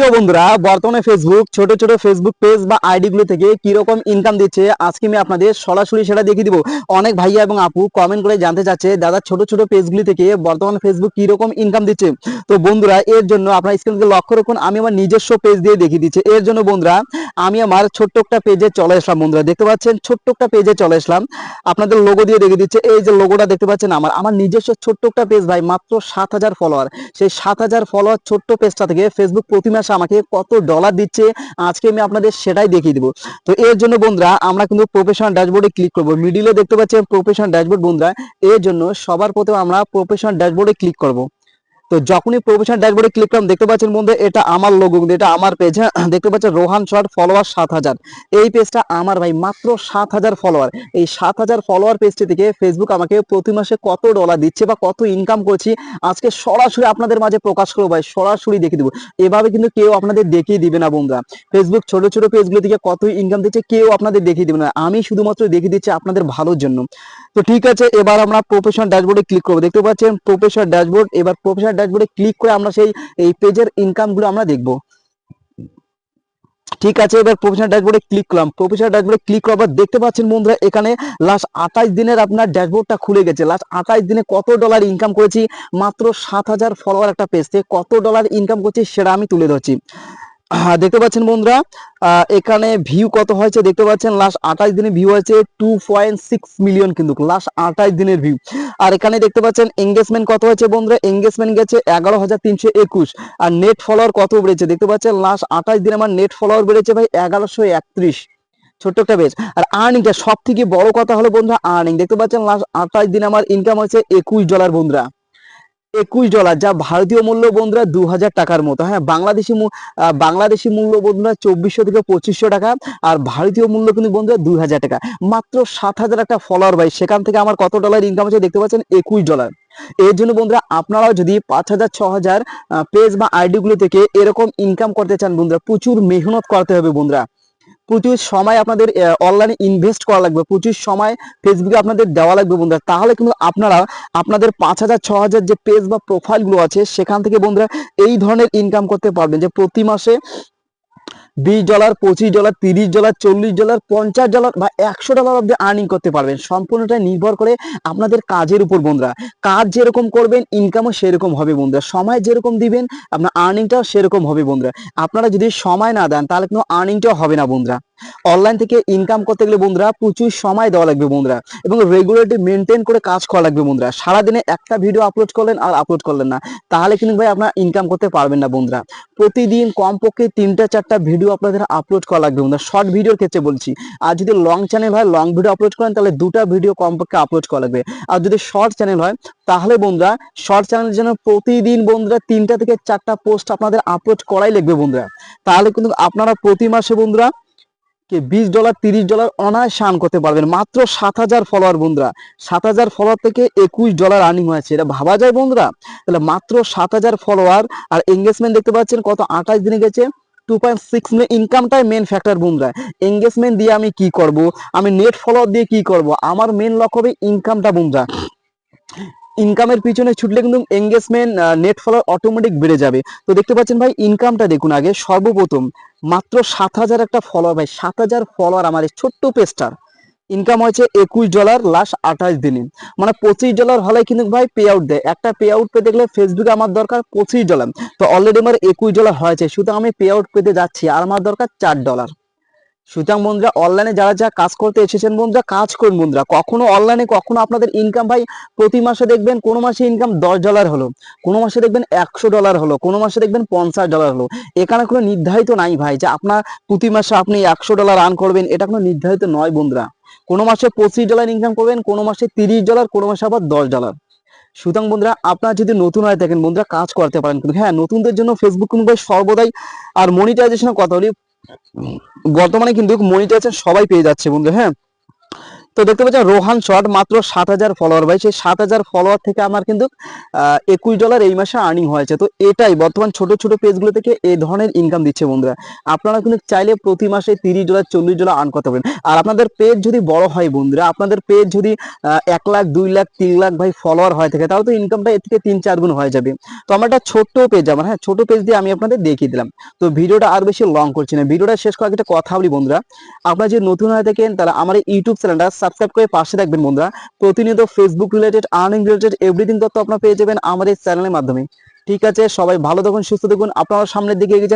প্রিয় বন্ধুরা, বর্তমানে ফেসবুক ছোট ছোট ফেসবুক পেজ বা আইডি গুলো থেকে কি রকম ইনকাম দিচ্ছে আজকে আমি আপনাদের সরাসরি সেটা দেখিয়ে দিব। অনেক ভাইয়া এবং আপু কমেন্ট করে জানতে চাচ্ছে দাদা ছোট ছোট পেজগুলি থেকে বর্তমানে ফেসবুক কি রকম ইনকাম দিচ্ছে। তো বন্ধুরা, এর জন্য আপনার স্ক্রিনকে লক্ষ্য রাখুন, আমি আমার নিজস্ব পেজ দিয়ে দেখিয়ে দিচ্ছি। এর জন্য বন্ধুরা আমি আমার ছোট্ট একটা পেজে চলে আসলাম। বন্ধুরা দেখতে পাচ্ছেন ছোট্ট একটা পেজে চলে আসলাম, আপনাদের লোগো দিয়ে দেখিয়ে দিচ্ছে। এই যে লোগোটা দেখতে পাচ্ছেন আমার নিজস্ব ছোট্ট একটা পেজ ভাই, মাত্র 7,000 ফলোয়ার। সেই 7,000 ফলোয়ার ছোট্ট পেজটা থেকে ফেসবুক প্রতি মাসে আমাকে কত ডলার দিচ্ছে আজকে আমি আপনাদের সেটাই দেখিয়ে দিব। তো এর জন্য বন্ধুরা আমরা কিন্তু প্রফেশনাল ড্যাশবোর্ডে ক্লিক করব। মিডিলে দেখতে পাচ্ছেন প্রফেশনাল ড্যাশবোর্ড। বন্ধুরা এর জন্য সবার প্রথমে আমরা প্রফেশনাল ড্যাশবোর্ডে ক্লিক করব। তো যখনই প্রফেশনাল ড্যাশবোর্ডে ক্লিক করলাম দেখতে পাচ্ছেন বন্ধু এটা আমার লোগো, এটা আমার পেজ। হ্যাঁ, দেখতে পাচ্ছেন রোহান শর্ট ফলোয়ার 7,000। এই পেজটা আমার ভাই, মাত্র 7,000 ফলোয়ার। এই 7,000 ফলোয়ার পেজটি থেকে ফেসবুক আমাকে প্রতি মাসে কত ডলার দিচ্ছে বা কত ইনকাম করছি আজকে সরাসরি আপনাদের মাঝে প্রকাশ করবো ভাই, সরাসরি দেখিয়ে দিব। এভাবে কিন্তু কেউ আপনাদের দেখিয়ে দিবে না বন্ধুরা। ফেসবুক ছোট ছোট পেজগুলো থেকে কত ইনকাম দিচ্ছে কেউ আপনাদের দেখিয়ে দিবে না, আমি শুধুমাত্র দেখিয়ে দিচ্ছি আপনাদের ভালোর জন্য। তো ঠিক আছে, এবার আমরা প্রফেশনাল ড্যাশবোর্ডে ক্লিক করবো। দেখতে পাচ্ছেন প্রফেশনাল ড্যাশবোর্ড। এবার প্রফেশনাল ড্যাশবোর্ডে ক্লিক করে আমরা এই পেজের ইনকাম গুলো আমরা দেখবো। ঠিক আছে, এবার প্রফেশনাল ড্যাশবোর্ডে ক্লিক করলাম। প্রফেশনাল ড্যাশবোর্ডে ক্লিক করার পর দেখতে পাচ্ছেন বন্ধুরা এখানে লাস্ট 28 দিনের আপনার ড্যাশবোর্ডটা খুলে গেছে। লাস্ট 28 দিনে কত ডলার ইনকাম করেছি মাত্র 7,000 ফলোয়ার একটা পেজ থেকে কত ডলার ইনকাম করছি সেটা আমি তুলে ধরছি। দেখতে পাচ্ছেন বন্ধুরা এখানে ভিউ কত হয়েছে দেখতে পাচ্ছেন। লাস্ট 28 দিনে ভিউ হয়েছে 2.6 মিলিয়ন, কিন্তু লাস্ট 28 দিনের ভিউ। আর এখানে দেখতে পাচ্ছেন এঙ্গেজমেন্ট কত হয়েছে বন্ধুরা, এঙ্গেজমেন্ট গেছে 11,321। আর নেট ফলোয়ার কত বেড়েছে দেখতে পাচ্ছেন, লাস্ট 28 দিনে আমার নেট ফলোয়ার বেড়েছে ভাই 1131। ছোট্ট একটা বেশ। আর আর্নিংটা সব থেকে বড় কথা হলো বন্ধুরা, আর্নিং দেখতে পাচ্ছেন লাস্ট 28 দিনে আমার ইনকাম হয়েছে $21 বন্ধুরা। $21, যা ভারতীয় মূল্য বন্ধুরা 2,000 টাকার মতো। হ্যাঁ, বাংলাদেশি মূল্য বন্ধুরা 2,400 থেকে 2,500 টাকা। আর ভারতীয় মূল্য কিন্তু বন্ধুরা 2,000 টাকা। মাত্র 7,000 একটা ফলোয়ার ভাই, সেখান থেকে আমার কত ডলার ইনকাম হচ্ছে দেখতে পাচ্ছেন $21। এর জন্য বন্ধুরা আপনারাও যদি 5,000 6,000 পেজ বা আইডি গুলো থেকে এরকম ইনকাম করতে চান বন্ধুরা, প্রচুর মেহনত করতে হবে বন্ধুরা। প্রচুর সময় আপনাদের অনলাইনে ইনভেস্ট করা লাগবে, প্রচুর সময় ফেসবুকে আপনাদের দেওয়া লাগবে বন্ধুরা। তাহলে কিন্তু আপনারা আপনাদের 5,000 6,000 যে পেজ বা প্রোফাইল গুলো আছে সেখান থেকে বন্ধুরা এই ধরনের ইনকাম করতে পারবেন, যে প্রতি মাসে $20 $25 $30 $40 $50 বা $100 অব্দি আর্নিং করতে পারবেন। সম্পূর্ণটা নির্ভর করে আপনাদের কাজের উপর বন্ধুরা। কাজ যেরকম করবেন ইনকামও সেরকম হবে বন্ধুরা, সময় যেরকম দিবেন আপনার আর্নিংটাও সেরকম হবে বন্ধুরা। আপনারা যদি সময় না দেন তাহলে কিন্তু আর্নিংটাও হবে না বন্ধুরা। অনলাইন থেকে ইনকাম করতে গেলে বন্ধুরা প্রচুর সময় দেওয়া লাগবে বন্ধুরা, এবং রেগুলারিটি মেনটেন করে কাজ করা লাগবে বন্ধুরা। সারাদিনে একটা ভিডিও আপলোড করলেন আর আপলোড করলেন না, তাহলে কিন্তু ভাই আপনারা ইনকাম করতে পারবেন না বন্ধুরা। প্রতিদিন কমপক্ষে 3টা 4টা ভিডিও আপনাদের আপলোড করা লাগবে বন্ধুরা, শর্ট ভিডিওর ক্ষেত্রে বলছি। আর যদি লং চ্যানেল হয়, লং ভিডিও আপলোড করেন তাহলে 2টা ভিডিও কমপক্ষে আপলোড করা লাগবে। আর যদি শর্ট চ্যানেল হয় তাহলে বন্ধুরা শর্ট চ্যানেলের জন্য প্রতিদিন বন্ধুরা 3টা থেকে 4টা পোস্ট আপনাদের আপলোড করাই লাগবে বন্ধুরা। তাহলে কিন্তু আপনারা প্রতি মাসে বন্ধুরা $20 $30 অনায়াসে আর্ন করতে পারবেন। মাত্র 7,000 ফলোয়ার বন্ধুরা, 7,000 ফলোয়ার থেকে $21 আর্নিং হয়েছে, এটা ভাবা যায় বন্ধুরা? তাহলে মাত্র 7,000 ফলোয়ার। আর এঙ্গেজমেন্ট দেখতে পাচ্ছেন কত, 28 দিনে গেছে 2.6 মিলিয়ন। ইনকামটাই মেন ফ্যাক্টর বন্ধুরা। এঙ্গেজমেন্ট দিয়ে আমি কি করব, আমি নেট ফলোয়ার দিয়ে কি করব, আমার মেন লক্ষ্য হবে ইনকামটা বন্ধুরা। ইনকামের পিছনে ছুটলে কিন্তু এঙ্গেজমেন্ট নেট ফলোয়ার অটোমেটিক বেড়ে যাবে। তো দেখতে পাচ্ছেন ভাই ইনকামটা দেখুন আগে। সর্বপ্রথম মাত্র 7,000 একটা ফলোয়ার ভাই, 7,000 ফলোয়ার আমার এই ছোট্ট পেজটার ইনকাম হয়েছে $21 লাস্ট 28 দিনে। মানে $25 হলে কিন্তু ভাই পে আউট দেয়। একটা পে আউট পেতে গেলে ফেসবুকে আমার দরকার $25। তো অলরেডি আমার $21 হয়েছে, সুতরাং আমি পে আউট পেতে যাচ্ছি, আর আমার দরকার $4। সুতরাং বন্ধুরা অনলাইনে যারা কাজ করতে এসেছেন বন্ধুরা, কাজ করুন বন্ধুরা। কখনো অনলাইনে কখনো আপনাদের ইনকাম ভাই প্রতি মাসে দেখবেন কোনো মাসে ইনকাম $10 হলো, কোনো মাসে দেখবেন $100 হলো, কোনো মাসে দেখবেন $50 হলো। এখানে কোনো নির্ধারিত নাই ভাই যে আপনার প্রতি মাসে আপনি $100 আর্ন করবেন, এটা কোনো নির্ধারিত নয় বন্ধুরা। কোনো মাসে $25 ইনকাম করবেন, কোনো মাসে $30, কোনো মাসে আবার $10। সুতরাং বন্ধুরা আপনারা যদি নতুন হয়ে থাকেন বন্ধুরা কাজ করতে পারেন, কিন্তু হ্যাঁ নতুনদের জন্য ফেসবুক কিন্তু ভাই সর্বদাই। আর মনিটাইজেশনের কথা বলি, বর্তমানে কিন্তু মনিটাইজেশন সবাই পেয়ে যাচ্ছে বন্ধু। হ্যাঁ, তো দেখতে পাচ্ছেন রোহান শর্ট মাত্র 7,000 ফলোয়ার ভাই, সেই 7,000 ফলোয়ার থেকে আমার কিন্তু $21 এই মাসে আর্নিং হয়েছে। তো এটাই বর্তমান ছোট ছোট পেজগুলো থেকে এই ধরনের ইনকাম দিচ্ছে বন্ধুরা। আপনারা কিন্তু চাইলে প্রতি মাসে $30 $40 আর্ন করতে পারেন। আর আপনাদের পেজ যদি বড় হয় বন্ধুরা, আপনাদের পেজ যদি 1 লাখ 2 লাখ 3 লাখ ভাই ফলোয়ার হয়ে থাকে, তাহলে তো ইনকামটা এর থেকে 3-4 গুণ হয়ে যাবে। তো আমার একটা ছোট্ট পেজ, আমার হ্যাঁ ছোট পেজ দিয়ে আমি আপনাদের দেখিয়ে দিলাম। তো ভিডিওটা আর বেশি লং করছি না, ভিডিওটা শেষ করার আগে একটা কথা বলি বন্ধুরা, আপনারা যদি নতুন হয়ে থাকেন তাহলে আমার এই ইউটিউব চ্যানেলটা সাবস্ক্রাইব করে পাশে রাখবেন বন্ধুরা। প্রতিনিয়ত Facebook related, earning related everything তথ্য আপনারা পেয়ে যাবেন আমার এই চ্যানেলের মাধ্যমে। ঠিক আছে, সবাই ভালো থাকুন, সুস্থ থাকুন, আপনারা সামনের দিকে এগিয়ে যান।